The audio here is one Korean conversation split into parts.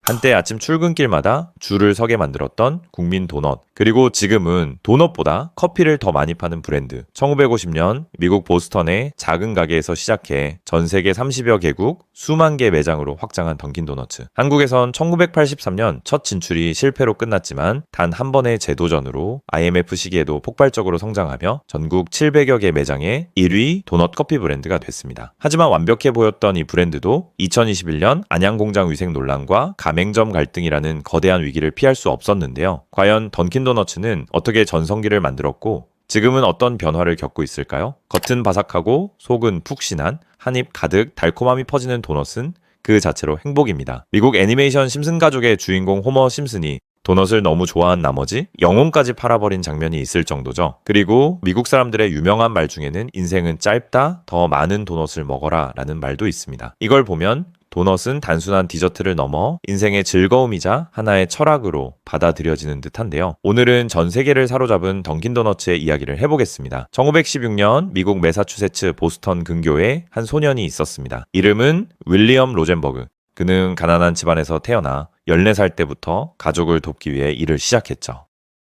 한때 아침 출근길마다 줄을 서게 만들었던 국민 도넛. 그리고 지금은 도넛보다 커피를 더 많이 파는 브랜드. 1950년 미국 보스턴의 작은 가게에서 시작해 전 세계 30여 개국 수만 개 매장으로 확장한 던킨 도너츠. 한국에선 1983년 첫 진출이 실패로 끝났지만 단 한 번의 재도전으로 IMF 시기에도 폭발적으로 성장하며 전국 700여 개 매장의 1위 도넛 커피 브랜드가 됐습니다. 하지만 완벽해 보였던 이 브랜드도 2021년 안양공장 위생 논란과 가맹점 갈등이라는 거대한 위기를 피할 수 없었는데요. 과연 던킨 도너츠는 어떻게 전성기를 만들었고 지금은 어떤 변화를 겪고 있을까요? 겉은 바삭하고 속은 푹신한 한입 가득 달콤함이 퍼지는 도넛은 그 자체로 행복입니다. 미국 애니메이션 심슨 가족의 주인공 호머 심슨이 도넛을 너무 좋아한 나머지 영혼까지 팔아버린 장면이 있을 정도죠. 그리고 미국 사람들의 유명한 말 중에는 인생은 짧다, 더 많은 도넛을 먹어라 라는 말도 있습니다. 이걸 보면 도넛은 단순한 디저트를 넘어 인생의 즐거움이자 하나의 철학으로 받아들여지는 듯한데요. 오늘은 전 세계를 사로잡은 던킨 도너츠의 이야기를 해보겠습니다. 1916년 미국 매사추세츠 보스턴 근교에 한 소년이 있었습니다. 이름은 윌리엄 로젠버그. 그는 가난한 집안에서 태어나 14살 때부터 가족을 돕기 위해 일을 시작했죠.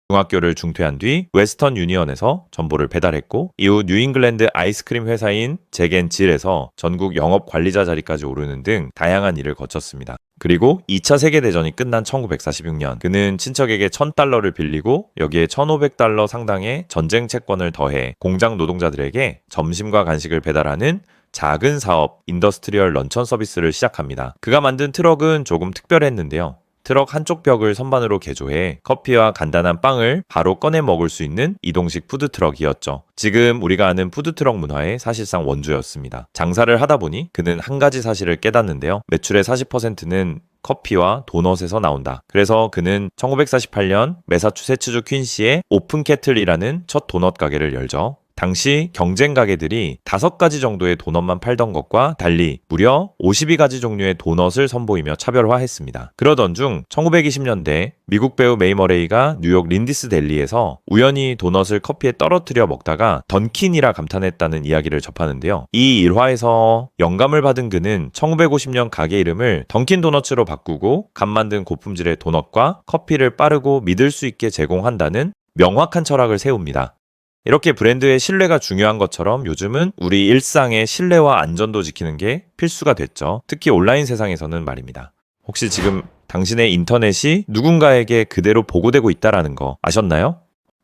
중학교를 중퇴한 뒤 웨스턴 유니언에서 전보를 배달했고 이후 뉴잉글랜드 아이스크림 회사인 잭앤질에서 전국 영업 관리자 자리까지 오르는 등 다양한 일을 거쳤습니다. 그리고 2차 세계대전이 끝난 1946년 그는 친척에게 $1,000를 빌리고 여기에 $1,500 상당의 전쟁 채권을 더해 공장 노동자들에게 점심과 간식을 배달하는 작은 사업 인더스트리얼 런천 서비스를 시작합니다. 그가 만든 트럭은 조금 특별했는데요. 트럭 한쪽 벽을 선반으로 개조해 커피와 간단한 빵을 바로 꺼내 먹을 수 있는 이동식 푸드트럭이었죠. 지금 우리가 아는 푸드트럭 문화의 사실상 원조였습니다. 장사를 하다 보니 그는 한 가지 사실을 깨닫는데요. 매출의 40%는 커피와 도넛에서 나온다. 그래서 그는 1948년 매사추세츠주 퀸시에 오픈캐틀이라는 첫 도넛 가게를 열죠. 당시 경쟁 가게들이 5가지 정도의 도넛만 팔던 것과 달리 무려 52가지 종류의 도넛을 선보이며 차별화했습니다. 그러던 중 1920년대 미국 배우 메이 머레이가 뉴욕 린디스 델리에서 우연히 도넛을 커피에 떨어뜨려 먹다가 던킨이라 감탄했다는 이야기를 접하는데요. 이 일화에서 영감을 받은 그는 1950년 가게 이름을 던킨 도너츠로 바꾸고 갓 만든 고품질의 도넛과 커피를 빠르고 믿을 수 있게 제공한다는 명확한 철학을 세웁니다. 이렇게 브랜드의 신뢰가 중요한 것처럼 요즘은 우리 일상의 신뢰와 안전도 지키는 게 필수가 됐죠. 특히 온라인 세상에서는 말입니다. 혹시 지금 당신의 인터넷이 누군가에게 그대로 보고되고 있다는 거 아셨나요?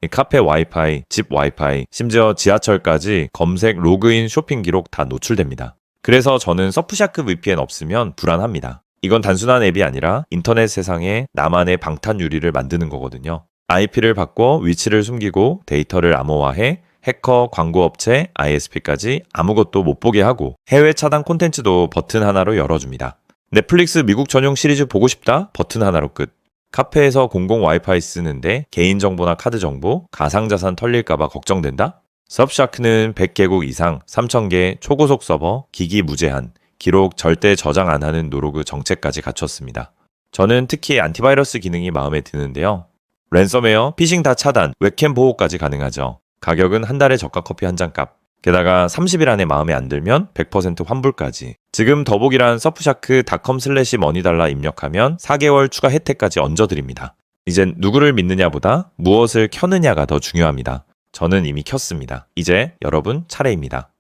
카페 와이파이, 집 와이파이, 심지어 지하철까지 검색, 로그인, 쇼핑 기록 다 노출됩니다. 그래서 저는 서프샤크 VPN 없으면 불안합니다. 이건 단순한 앱이 아니라 인터넷 세상에 나만의 방탄 유리를 만드는 거거든요. IP를 바꿔 위치를 숨기고 데이터를 암호화해 해커, 광고업체, ISP까지 아무것도 못 보게 하고 해외 차단 콘텐츠도 버튼 하나로 열어줍니다. 넷플릭스 미국 전용 시리즈 보고 싶다? 버튼 하나로 끝. 카페에서 공공 와이파이 쓰는데 개인정보나 카드 정보, 가상자산 털릴까봐 걱정된다? 서브샤크는 100개국 이상, 3,000개 초고속 서버, 기기 무제한, 기록 절대 저장 안 하는 노로그 정책까지 갖췄습니다. 저는 특히 안티바이러스 기능이 마음에 드는데요. 랜섬웨어, 피싱 다 차단, 웹캠 보호까지 가능하죠. 가격은 한 달에 저가 커피 한 잔 값. 게다가 30일 안에 마음에 안 들면 100% 환불까지. 지금 더보기란 surfshark.com/money달러 입력하면 4개월 추가 혜택까지 얹어드립니다. 이젠 누구를 믿느냐보다 무엇을 켜느냐가 더 중요합니다. 저는 이미 켰습니다. 이제 여러분 차례입니다.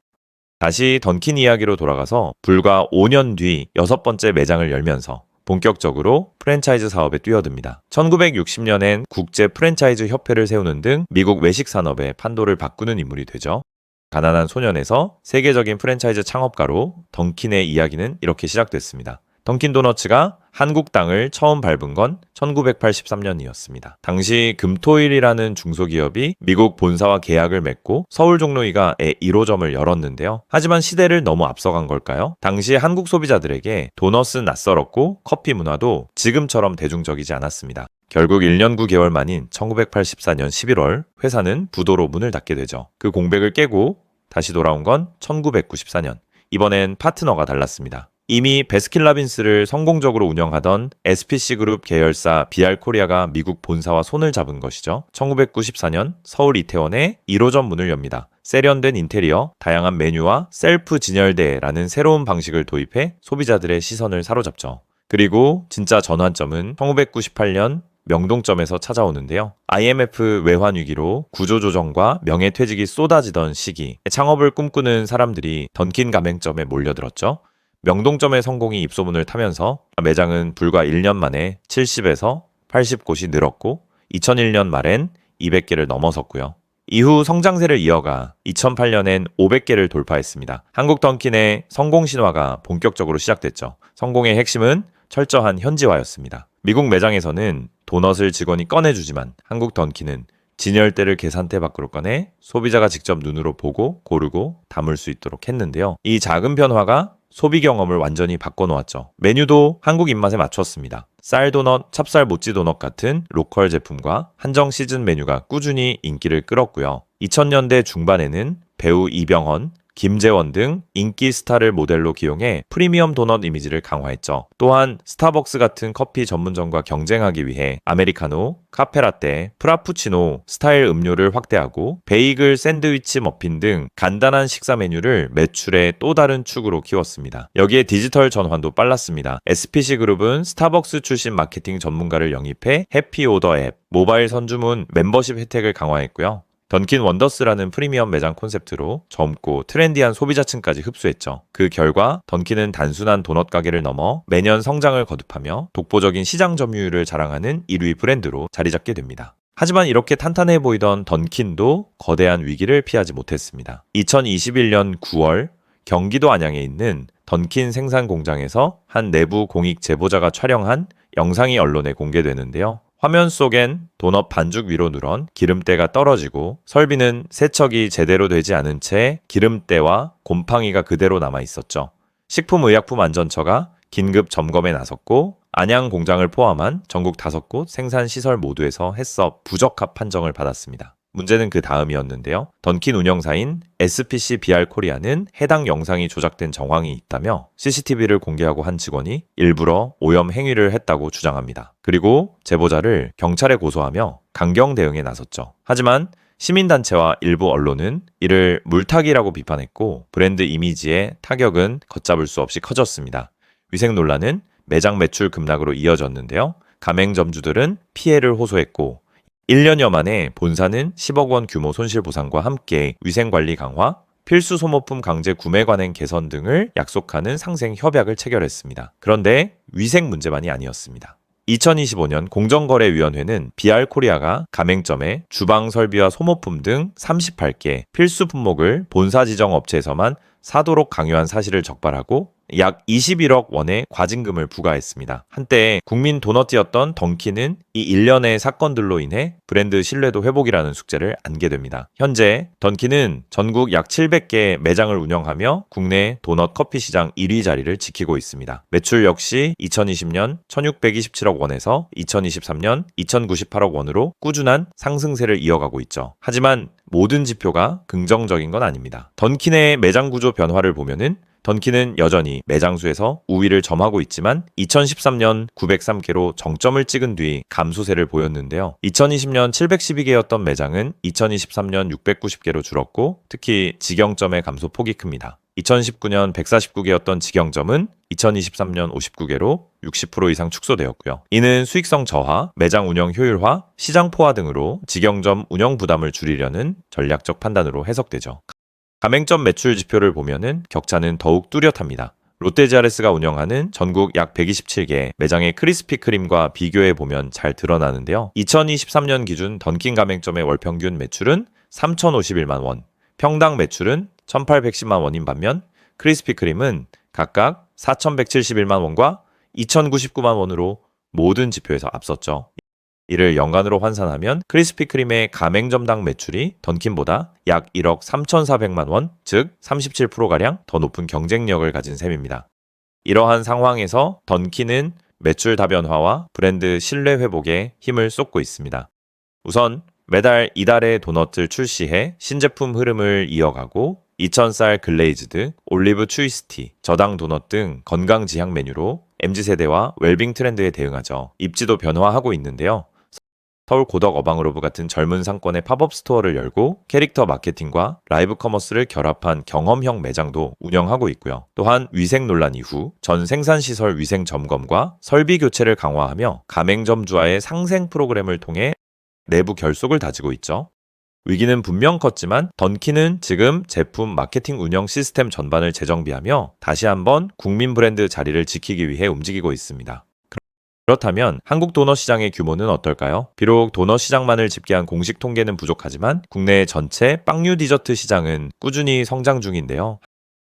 다시 던킨 이야기로 돌아가서 불과 5년 뒤 6번째 매장을 열면서 본격적으로 프랜차이즈 사업에 뛰어듭니다. 1960년엔 국제 프랜차이즈 협회를 세우는 등 미국 외식 산업의 판도를 바꾸는 인물이 되죠. 가난한 소년에서 세계적인 프랜차이즈 창업가로 던킨의 이야기는 이렇게 시작됐습니다. 던킨 도너츠가 한국 땅을 처음 밟은 건 1983년이었습니다. 당시 금토일이라는 중소기업이 미국 본사와 계약을 맺고 서울 종로이가에 1호점을 열었는데요. 하지만 시대를 너무 앞서간 걸까요? 당시 한국 소비자들에게 도넛은 낯설었고 커피 문화도 지금처럼 대중적이지 않았습니다. 결국 1년 9개월 만인 1984년 11월 회사는 부도로 문을 닫게 되죠. 그 공백을 깨고 다시 돌아온 건 1994년. 이번엔 파트너가 달랐습니다. 이미 베스킨라빈스를 성공적으로 운영하던 SPC그룹 계열사 BR코리아가 미국 본사와 손을 잡은 것이죠. 1994년 서울 이태원에 1호점 문을 엽니다. 세련된 인테리어, 다양한 메뉴와 셀프 진열대라는 새로운 방식을 도입해 소비자들의 시선을 사로잡죠. 그리고 진짜 전환점은 1998년 명동점에서 찾아오는데요. IMF 외환 위기로 구조조정과 명예퇴직이 쏟아지던 시기, 창업을 꿈꾸는 사람들이 던킨 가맹점에 몰려들었죠. 명동점의 성공이 입소문을 타면서 매장은 불과 1년 만에 70에서 80곳이 늘었고 2001년 말엔 200개를 넘어섰고요. 이후 성장세를 이어가 2008년엔 500개를 돌파했습니다. 한국 던킨의 성공 신화가 본격적으로 시작됐죠. 성공의 핵심은 철저한 현지화였습니다. 미국 매장에서는 도넛을 직원이 꺼내주지만 한국 던킨은 진열대를 계산대 밖으로 꺼내 소비자가 직접 눈으로 보고 고르고 담을 수 있도록 했는데요. 이 작은 변화가 소비 경험을 완전히 바꿔놓았죠. 메뉴도 한국 입맛에 맞췄습니다. 쌀도넛, 찹쌀 모찌 도넛 같은 로컬 제품과 한정 시즌 메뉴가 꾸준히 인기를 끌었고요. 2000년대 중반에는 배우 이병헌, 김재원 등 인기 스타를 모델로 기용해 프리미엄 도넛 이미지를 강화했죠. 또한 스타벅스 같은 커피 전문점과 경쟁하기 위해 아메리카노, 카페라떼, 프라푸치노 스타일 음료를 확대하고 베이글, 샌드위치, 머핀 등 간단한 식사 메뉴를 매출의 또 다른 축으로 키웠습니다. 여기에 디지털 전환도 빨랐습니다. SPC 그룹은 스타벅스 출신 마케팅 전문가를 영입해 해피오더 앱, 모바일 선주문, 멤버십 혜택을 강화했고요. 던킨 원더스라는 프리미엄 매장 콘셉트로 젊고 트렌디한 소비자층까지 흡수했죠. 그 결과 던킨은 단순한 도넛 가게를 넘어 매년 성장을 거듭하며 독보적인 시장 점유율을 자랑하는 1위 브랜드로 자리 잡게 됩니다. 하지만 이렇게 탄탄해 보이던 던킨도 거대한 위기를 피하지 못했습니다. 2021년 9월 경기도 안양에 있는 던킨 생산 공장에서 한 내부 공익 제보자가 촬영한 영상이 언론에 공개되는데요. 화면 속엔 도넛 반죽 위로 누런 기름때가 떨어지고 설비는 세척이 제대로 되지 않은 채 기름때와 곰팡이가 그대로 남아 있었죠. 식품의약품안전처가 긴급 점검에 나섰고 안양 공장을 포함한 전국 5곳 생산시설 모두에서 해썹 부적합 판정을 받았습니다. 문제는 그 다음이었는데요. 던킨 운영사인 SPC BR 코리아는 해당 영상이 조작된 정황이 있다며 CCTV를 공개하고 한 직원이 일부러 오염 행위를 했다고 주장합니다. 그리고 제보자를 경찰에 고소하며 강경 대응에 나섰죠. 하지만 시민단체와 일부 언론은 이를 물타기라고 비판했고 브랜드 이미지의 타격은 걷잡을 수 없이 커졌습니다. 위생 논란은 매장 매출 급락으로 이어졌는데요. 가맹점주들은 피해를 호소했고 1년여 만에 본사는 10억 원 규모 손실보상과 함께 위생관리 강화, 필수 소모품 강제 구매 관행 개선 등을 약속하는 상생 협약을 체결했습니다. 그런데 위생 문제만이 아니었습니다. 2025년 공정거래위원회는 BR코리아가 가맹점에 주방 설비와 소모품 등 38개 필수 품목을 본사 지정 업체에서만 사도록 강요한 사실을 적발하고 약 21억 원의 과징금을 부과했습니다. 한때 국민 도넛이었던 던킨은 이 1년의 사건들로 인해 브랜드 신뢰도 회복이라는 숙제를 안게 됩니다. 현재 던킨은 전국 약 700개 매장을 운영하며 국내 도넛 커피 시장 1위 자리를 지키고 있습니다. 매출 역시 2020년 1627억 원에서 2023년 2098억 원으로 꾸준한 상승세를 이어가고 있죠. 하지만 모든 지표가 긍정적인 건 아닙니다. 던킨의 매장 구조 변화를 보면은 던킨은 여전히 매장 수에서 우위를 점하고 있지만 2013년 903개로 정점을 찍은 뒤 감소세를 보였는데요. 2020년 712개였던 매장은 2023년 690개로 줄었고 특히 직영점의 감소폭이 큽니다. 2019년 149개였던 직영점은 2023년 59개로 60% 이상 축소되었고요. 이는 수익성 저하, 매장 운영 효율화, 시장 포화 등으로 직영점 운영 부담을 줄이려는 전략적 판단으로 해석되죠. 가맹점 매출 지표를 보면은 격차는 더욱 뚜렷합니다. 롯데지아레스가 운영하는 전국 약 127개 매장의 크리스피 크림과 비교해 보면 잘 드러나는데요. 2023년 기준 던킨 가맹점의 월 평균 매출은 3,051만 원, 평당 매출은 1,810만 원인 반면 크리스피 크림은 각각 4,171만 원과 2,099만 원으로 모든 지표에서 앞섰죠. 이를 연간으로 환산하면 크리스피 크림의 가맹점당 매출이 던킨보다 약 1억 3,400만 원, 즉 37%가량 더 높은 경쟁력을 가진 셈입니다. 이러한 상황에서 던킨은 매출 다변화와 브랜드 신뢰 회복에 힘을 쏟고 있습니다. 우선 매달 이달의 도넛을 출시해 신제품 흐름을 이어가고 2000쌀 글레이즈드, 올리브 트위스티, 저당 도넛 등 건강 지향 메뉴로 MZ세대와 웰빙 트렌드에 대응하죠. 입지도 변화하고 있는데요. 서울 고덕 어방으로브 같은 젊은 상권의 팝업 스토어를 열고 캐릭터 마케팅과 라이브 커머스를 결합한 경험형 매장도 운영하고 있고요. 또한 위생 논란 이후 전 생산시설 위생 점검과 설비 교체를 강화하며 가맹점주와의 상생 프로그램을 통해 내부 결속을 다지고 있죠. 위기는 분명 컸지만 던킨은 지금 제품 마케팅 운영 시스템 전반을 재정비하며 다시 한번 국민 브랜드 자리를 지키기 위해 움직이고 있습니다. 그렇다면 한국 도넛 시장의 규모는 어떨까요? 비록 도넛 시장만을 집계한 공식 통계는 부족하지만 국내 전체 빵류 디저트 시장은 꾸준히 성장 중인데요.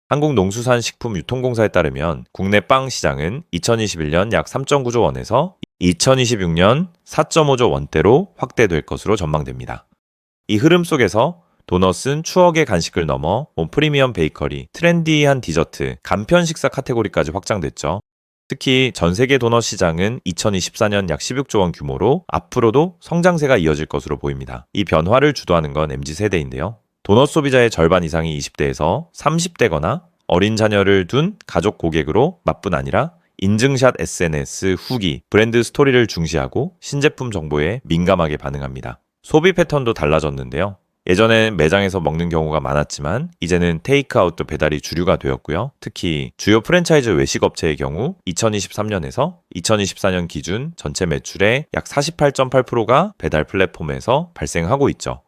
한국농수산식품유통공사에 따르면 국내 빵 시장은 2021년 약 3.9조 원에서 2026년 4.5조 원대로 확대될 것으로 전망됩니다. 이 흐름 속에서 도넛은 추억의 간식을 넘어 프리미엄 베이커리, 트렌디한 디저트, 간편 식사 카테고리까지 확장됐죠. 특히 전 세계 도넛 시장은 2024년 약 16조 원 규모로 앞으로도 성장세가 이어질 것으로 보입니다. 이 변화를 주도하는 건 MZ세대인데요. 도넛 소비자의 절반 이상이 20대에서 30대거나 어린 자녀를 둔 가족 고객으로 맛뿐 아니라 인증샷 SNS, 후기, 브랜드 스토리를 중시하고 신제품 정보에 민감하게 반응합니다. 소비 패턴도 달라졌는데요. 예전엔 매장에서 먹는 경우가 많았지만 이제는 테이크아웃도 배달이 주류가 되었고요. 특히 주요 프랜차이즈 외식 업체의 경우 2023년에서 2024년 기준 전체 매출의 약 48.8%가 배달 플랫폼에서 발생하고 있죠.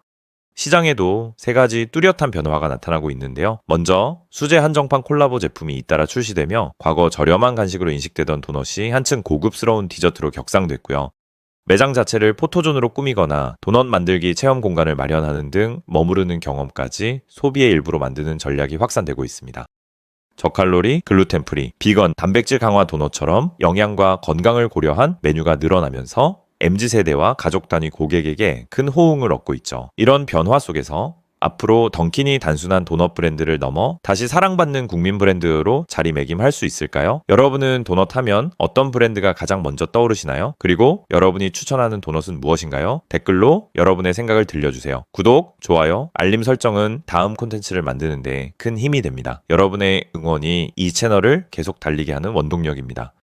시장에도 세 가지 뚜렷한 변화가 나타나고 있는데요. 먼저 수제 한정판 콜라보 제품이 잇따라 출시되며 과거 저렴한 간식으로 인식되던 도넛이 한층 고급스러운 디저트로 격상됐고요. 매장 자체를 포토존으로 꾸미거나 도넛 만들기 체험 공간을 마련하는 등 머무르는 경험까지 소비의 일부로 만드는 전략이 확산되고 있습니다. 저칼로리, 글루텐 프리, 비건, 단백질 강화 도넛처럼 영양과 건강을 고려한 메뉴가 늘어나면서 MZ세대와 가족 단위 고객에게 큰 호응을 얻고 있죠. 이런 변화 속에서 앞으로 던킨이 단순한 도넛 브랜드를 넘어 다시 사랑받는 국민 브랜드로 자리매김할 수 있을까요? 여러분은 도넛 하면 어떤 브랜드가 가장 먼저 떠오르시나요? 그리고 여러분이 추천하는 도넛은 무엇인가요? 댓글로 여러분의 생각을 들려주세요. 구독, 좋아요, 알림 설정은 다음 콘텐츠를 만드는데 큰 힘이 됩니다. 여러분의 응원이 이 채널을 계속 달리게 하는 원동력입니다.